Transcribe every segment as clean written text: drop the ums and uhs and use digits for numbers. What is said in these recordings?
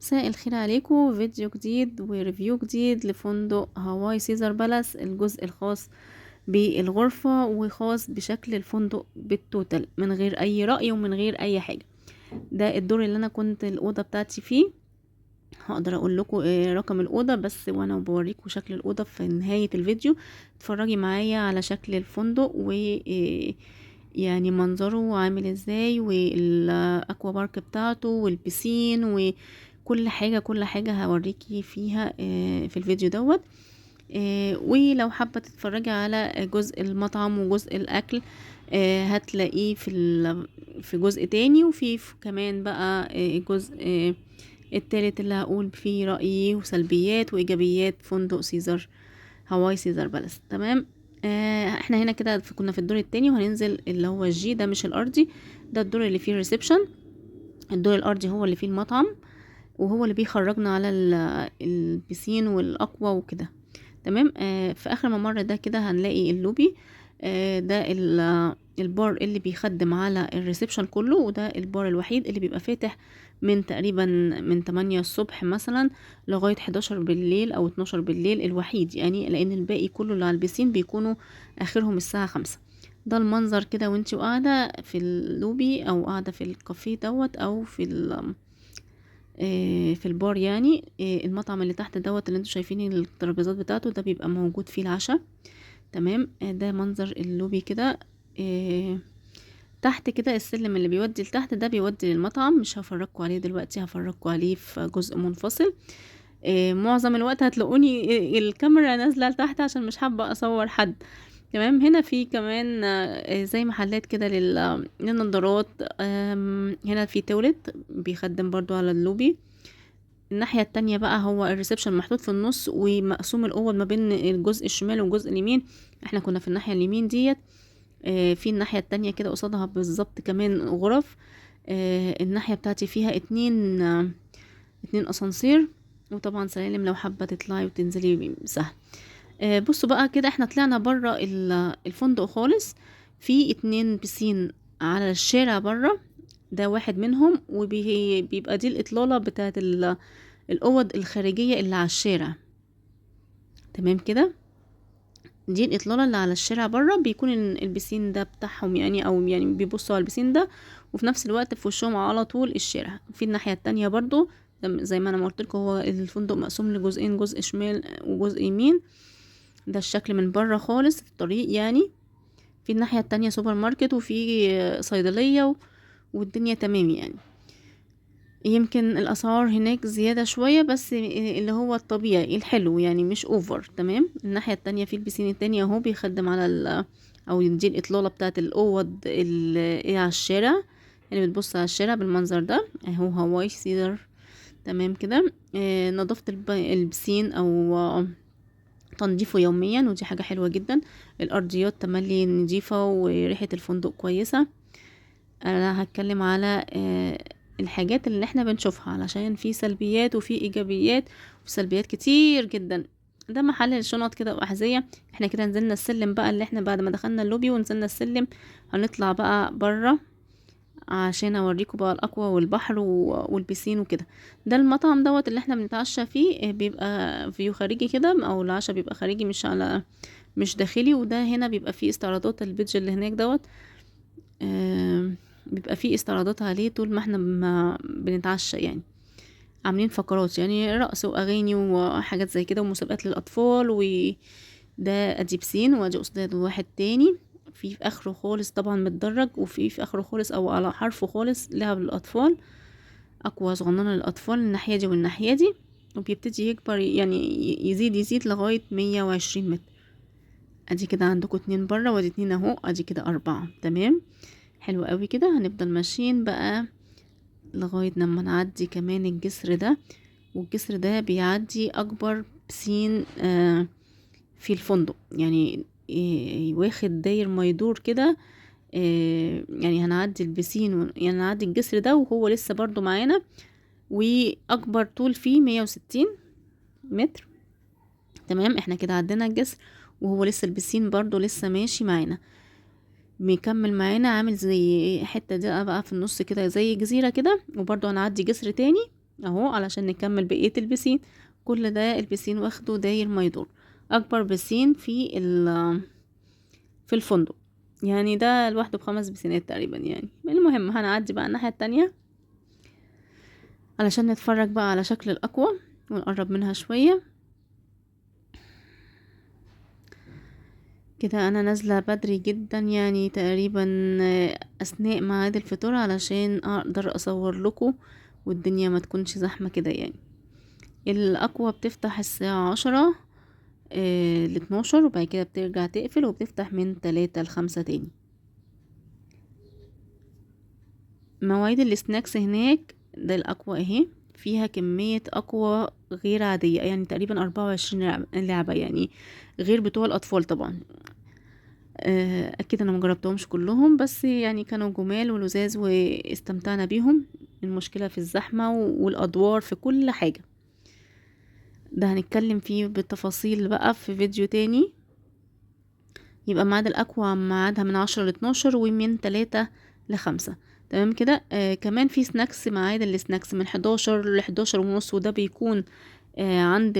مساء الخير عليكم، فيديو جديد وريفيو جديد لفندق هواي سيزر بالاس، الجزء الخاص بالغرفة وخاص بشكل الفندق بالتوتال من غير اي رأي ومن غير اي حاجة. ده الدور اللي انا كنت الأوضة بتاعتي فيه. هقدر اقول لكم رقم الأوضة بس وانا بوريكم شكل الأوضة في نهاية الفيديو. اتفرجي معايا على شكل الفندق و يعني منظره عامل ازاي، والاكوا بارك بتاعته والبسين وكل حاجة كل حاجة هوريكي فيها في الفيديو دوت. ولو حابة تتفرجي على جزء المطعم وجزء الاكل هتلاقيه في جزء تاني، وفي كمان بقى الجزء التالت اللي هقول فيه رأيي وسلبيات وايجابيات فندق سيزر هواي سيزر بالاس. تمام. احنا هنا كده كنا في الدور التاني، وهننزل اللي هو الجي ده مش الارضي، ده الدور اللي فيه الريسبشن. الدور الارضي هو اللي فيه المطعم، وهو اللي بيخرجنا على البسين والاكوا وكده. تمام. في اخر ممر ده كده هنلاقي اللوبي. ده البار اللي بيخدم على الريسبشن كله، وده البار الوحيد اللي بيبقى فاتح من تقريبا من 8 الصبح مثلا لغاية 11 بالليل او 12 بالليل، الوحيد يعني، لان الباقي كله اللي على البسين بيكونوا اخرهم الساعة 5. ده المنظر كده وانتي قاعدة في اللوبي او قاعدة في الكافيه دوت او في البار يعني. المطعم اللي تحت دوت اللي انتوا شايفين الترابيزات بتاعته ده بيبقى موجود فيه العشاء. تمام. ده منظر اللوبي كده. تحت كده السلم اللي بيودي لتحت ده بيودي للمطعم، مش هفرجكوا عليه دلوقتي، هفرجكوا عليه في جزء منفصل. معظم الوقت هتلاقوني الكاميرا نازلة لتحت عشان مش حابة اصور حد. تمام. هنا في كمان زي محلات كده للنضارات. هنا في تولت بيخدم برضو على اللوبي. الناحية التانية بقى هو الريسبشن محطوط في النص، ومقسوم الأوض ما بين الجزء الشمال والجزء اليمين. احنا كنا في الناحية اليمين ديت. في الناحية التانية كده قصادها بالظبط كمان غرف. الناحية بتاعتي فيها اتنين اسانسير، وطبعا سلالم لو حابة تطلعي وتنزلي سهل. بصوا بقى كده احنا طلعنا برا الفندق خالص. في 2 بسين على الشارع برا، ده واحد منهم، وبيبقى دي الإطلالة بتاعت الأوض الخارجية اللي على الشارع. تمام كده. دي الإطلالة اللي على الشارع برا، بيكون البسين ده بتاعهم يعني، أو يعني بيبصوا على البسين ده، وفي نفس الوقت في وشهم على طول الشارع. في الناحية التانية برضو زي ما أنا ما قلت لكم، هو الفندق مقسوم لجزئين، جزء شمال وجزء يمين. ده الشكل من برا خالص في الطريق يعني. في الناحية التانية سوبر ماركت، وفي صيدلية والدنيا تمام يعني. يمكن الاسعار هناك زيادة شوية، بس اللي هو الطبيعي الحلو يعني، مش اوفر. تمام. الناحية التانية في البسين التاني اهو بيخدم على او دي الاطلالة بتاعت الاوض اللي على الشارع، اللي بتبص على الشارع بالمنظر ده اهو هواي سيزر. تمام كده. نظافة البسين او تنظيفه يوميا، ودي حاجة حلوة جدا. الارضيات تملي نظيفة وريحة الفندق كويسة. انا هتكلم على الحاجات اللي احنا بنشوفها، علشان في سلبيات وفي ايجابيات، وسلبيات كتير جدا. ده محل الشنط كده واحذية. احنا كده نزلنا السلم بقى، اللي احنا بعد ما دخلنا اللوبي ونزلنا السلم هنطلع بقى برا عشان اوريكم بقى الاكوا والبحر والبسين وكده. ده المطعم دوت اللي احنا بنتعشى فيه. بيبقى فيو خارجي كده، او العشاء بيبقى خارجي مش داخلي. وده هنا بيبقى فيه استعراضات البيدج اللي هناك دوت. بيبقى فيه استعراضات عليه طول ما احنا ما بنتعشى يعني. عاملين فقرات يعني رقص واغاني وحاجات زي كده، ومسابقات للاطفال. وده ادي بسين، وادي قصاد واحد تاني في اخره خالص طبعا متدرج، وفي اخره خالص او على حرفه خالص لعب للاطفال، اقوى صغننه للاطفال الناحيه دي والناحيه دي. وبيبتدي يكبر يعني يزيد لغايه 120 متر. ادي كده عندكم 2 بره، وادي 2 اهو، ادي كده 4. تمام. حلو قوي كده. هنفضل ماشيين بقى لغاية لما نعدي كمان الجسر ده. والجسر ده بيعدي اكبر بسين في الفندق يعني. واخد داير ما يدور كده. يعني هنعدي البسين يعني نعدي الجسر ده وهو لسه برضو معانا، واكبر طول فيه 160 متر. تمام. احنا كده عدينا الجسر، وهو لسه البسين برضو لسه ماشي معانا، بيكمل معانا، عامل زي حتة دي بقى في النص كده زي جزيرة كده. وبرضو هنعدي جسر تاني اهو علشان نكمل بقية البسين. كل ده البسين واخده داير ما يدور. اكبر بسين في الفندق، يعني ده لوحده ب5 بسينات تقريبا يعني. المهم هنعدي بقى الناحية التانية علشان نتفرج بقى على شكل الأقوى ونقرب منها شوية كده. انا نازلة بدري جدا يعني تقريبا اثناء ميعاد الفطور علشان اقدر اصور لكم والدنيا ما تكونش زحمة كده يعني. الأقوى بتفتح الساعة 10 ل12، وبعد كده بترجع تقفل وبتفتح من 3 ل5 تاني. مواعيد السناكس هناك ده الأقوى اهي، فيها كمية أقوى غير عادية يعني، تقريبا 24 لعبة يعني، غير بتوع الأطفال طبعا. أكيد أنا مجربتهمش كلهم، بس يعني كانوا جمال ولذاذ واستمتعنا بيهم. المشكلة في الزحمة والأدوار في كل حاجة، ده هنتكلم فيه بالتفاصيل بقى في فيديو تاني. يبقى ميعاد الأقوى ميعادها من 10 ل12 ومن 3 ل5. تمام كده. كمان في سناكس، ميعاد السناكس من 11 ل11 ونص، وده بيكون عند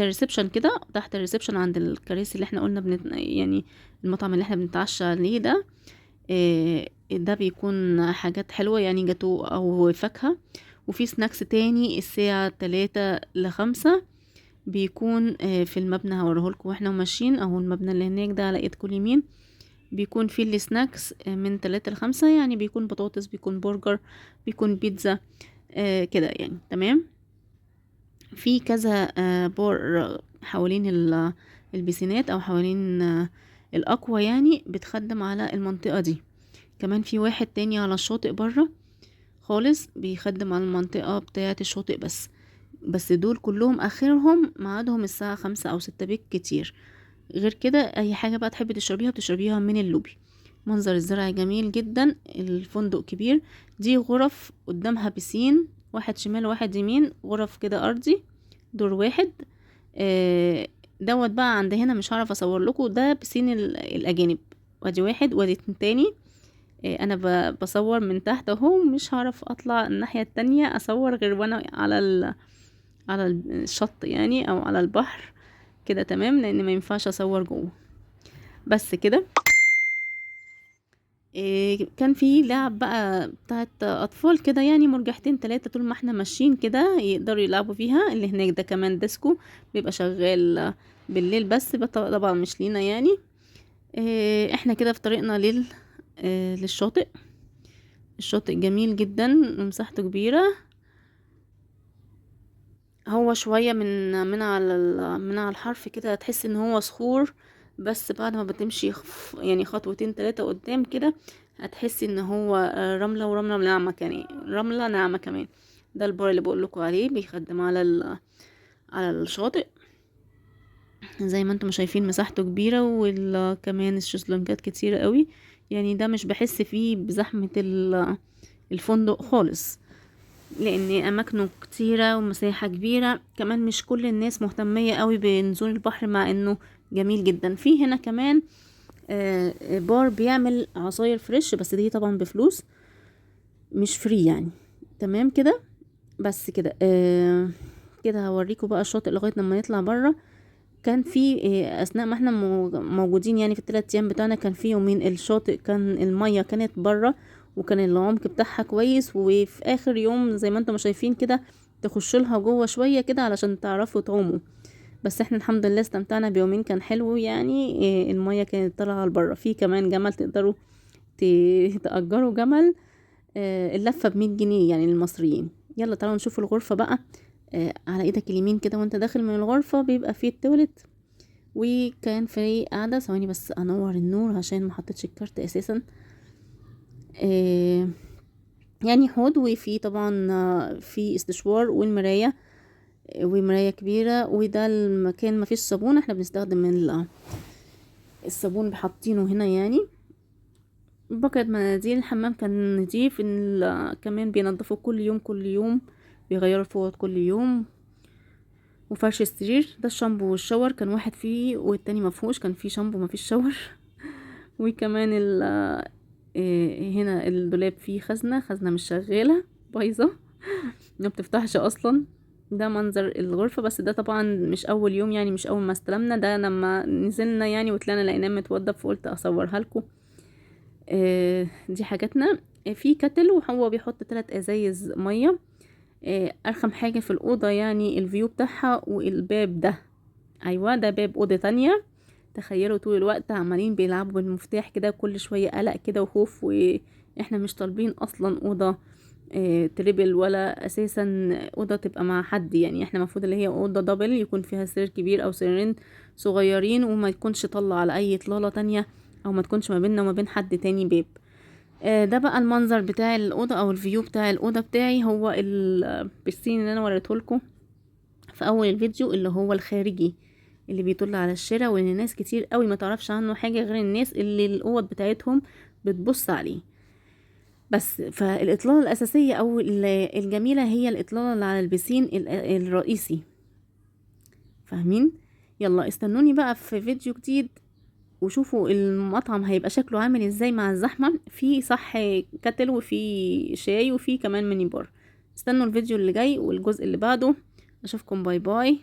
الريسبشن كده، تحت الريسبشن عند الكراسي اللي احنا قلنا يعني المطعم اللي احنا بنتعشى عليه ده. ده بيكون حاجات حلوة يعني، جاتو او فاكهة. وفي سناكس تاني الساعة 3 ل5 بيكون في المبنى، هوريهولكوا واحنا ماشيين، اهو المبنى اللي هناك ده على ايدكوا اليمين. بيكون فيه السناكس من 3 ل5 يعني، بيكون بطاطس، بيكون برجر، بيكون بيتزا كده يعني. تمام. في كذا بار حوالين البسينات او حوالين الاقوى يعني، بتخدم على المنطقة دي. كمان في واحد تاني على الشاطئ برا خالص بيخدم على المنطقة بتاعة الشاطئ بس دول كلهم اخرهم ميعادهم الساعة 5 او 6 بالكتير. غير كده اي حاجة بقى تحبي تشربيها بتشربيها من اللوبي. منظر الزرع جميل جدا، الفندق كبير. دي غرف قدامها بسين، واحد شمال واحد يمين، غرف كده ارضي، دور واحد. دوت بقى عند هنا مش هعرف اصور لكم، ده بسين الاجانب. وادي واحد وادي تاني. انا بصور من تحت اهو، مش هعرف اطلع الناحية التانية اصور غير وانا على الشط يعني، او على البحر كده. تمام، لان ما ينفعش اصور جوه. بس كده. كان في لعب بقى بتاعت اطفال كده يعني، مرجحتين 3 طول ما احنا ماشيين كده يقدروا يلعبوا فيها. اللي هناك ده كمان ديسكو بيبقى شغال بالليل، بس طبعا مش لينا يعني. احنا كده في طريقنا للشاطئ. الشاطئ جميل جدا ومساحته كبيرة. هو شوية من على الحرف كده تحس ان هو صخور، بس بعد ما بتمشي يعني خطوتين 3 قدام كده هتحسي ان هو رملة، ورملة ناعمة كمان، رملة ناعمة كمان. ده البار اللي بقولكوا عليه بيخدم على الشاطئ. زي ما انتم شايفين مساحته كبيرة، وكمان الشезлونجات كتيرة قوي يعني. ده مش بحس فيه بزحمة الفندق خالص، لان اماكنه كتيرة ومساحة كبيرة. كمان مش كل الناس مهتمية قوي بنزول البحر، مع انه جميل جدا. في هنا كمان بار بيعمل عصاير فريش، بس دي طبعا بفلوس مش فري يعني. تمام كده. بس كده كده هوريكم بقى الشاطئ لغاية لما نطلع برا. كان في اثناء ما احنا موجودين يعني في ال3 ايام بتاعنا، كان في يومين الشاطئ كان المية كانت برا، وكان العمق بتاعها كويس. وفي اخر يوم زي ما انتم شايفين كده تخش لها جوه شوية كده علشان تعرفوا تعوموا. بس احنا الحمد لله استمتعنا بيومين، كان حلو يعني. المية كانت طالعة لبرا. في كمان جمل تقدروا تأجروا جمل، اللفة ب100 جنيه يعني للمصريين. يلا تعالوا نشوف الغرفة بقى. على ايدك اليمين كده وانت داخل من الغرفة بيبقى فيه التواليت، وكان في قاعدة. ثواني بس انور النور عشان ما حطيتش الكارت اساسا. يعني حوض، وفي طبعا في استشوار والمراية، ومراية كبيرة. وده المكان ما فيش صابون، احنا بنستخدم الصابون بحطينه هنا يعني. بقيت مناديل الحمام كان نضيف. كمان بينضفوا كل يوم كل يوم، بيغيروا الفوط كل يوم. وفرش السرير ده الشامبو والشاور كان واحد فيه والتاني مفهوش، كان فيه شامبو مفيش شاور. وكمان هنا الدولاب فيه خزنة مش شغالة، بايظة. ما بتفتحش اصلا. ده منظر الغرفة، بس ده طبعا مش اول يوم يعني، مش اول ما استلمنا، ده لما نزلنا يعني وطلعنا لقيناه متوضب، فقلت اصورها لكم. دي حاجاتنا. في كتل وهو بيحط 3 ازايز ميه. ارخم حاجة في الأوضة يعني الفيو بتاعها والباب ده. ايوه ده باب أوضة تانية. تخيلوا طول الوقت عمالين بيلعبوا بالمفتاح كده، كل شوية قلق كده وخوف، واحنا مش طالبين اصلا أوضة تريبل، ولا اساسا أوضة تبقى مع حد يعني. احنا المفروض اللي هي أوضة دبل يكون فيها سرير كبير او سريرين صغيرين، وما تكونش طلع على اي اطلالة تانية، او ما تكونش ما بيننا وما بين حد تاني باب. ده بقى المنظر بتاع الأوضة أو الفيو بتاع الأوضة بتاعي، هو البسين اللي أنا وريته لكم في أول الفيديو، اللي هو الخارجي اللي بيطل على الشارع، وإن ناس كتير قوي ما تعرفش عنه حاجة غير الناس اللي الأوض بتاعتهم بتبص عليه بس. فالإطلالة الأساسية أو الجميلة هي الإطلالة اللي على البسين الرئيسي، فاهمين؟ يلا استنوني بقى في فيديو جديد، وشوفوا المطعم هيبقى شكله عامل ازاي مع الزحمة. في صح كاتل وفي شاي وفي كمان ميني بار. استنوا الفيديو اللي جاي والجزء اللي بعده. اشوفكم، باي باي.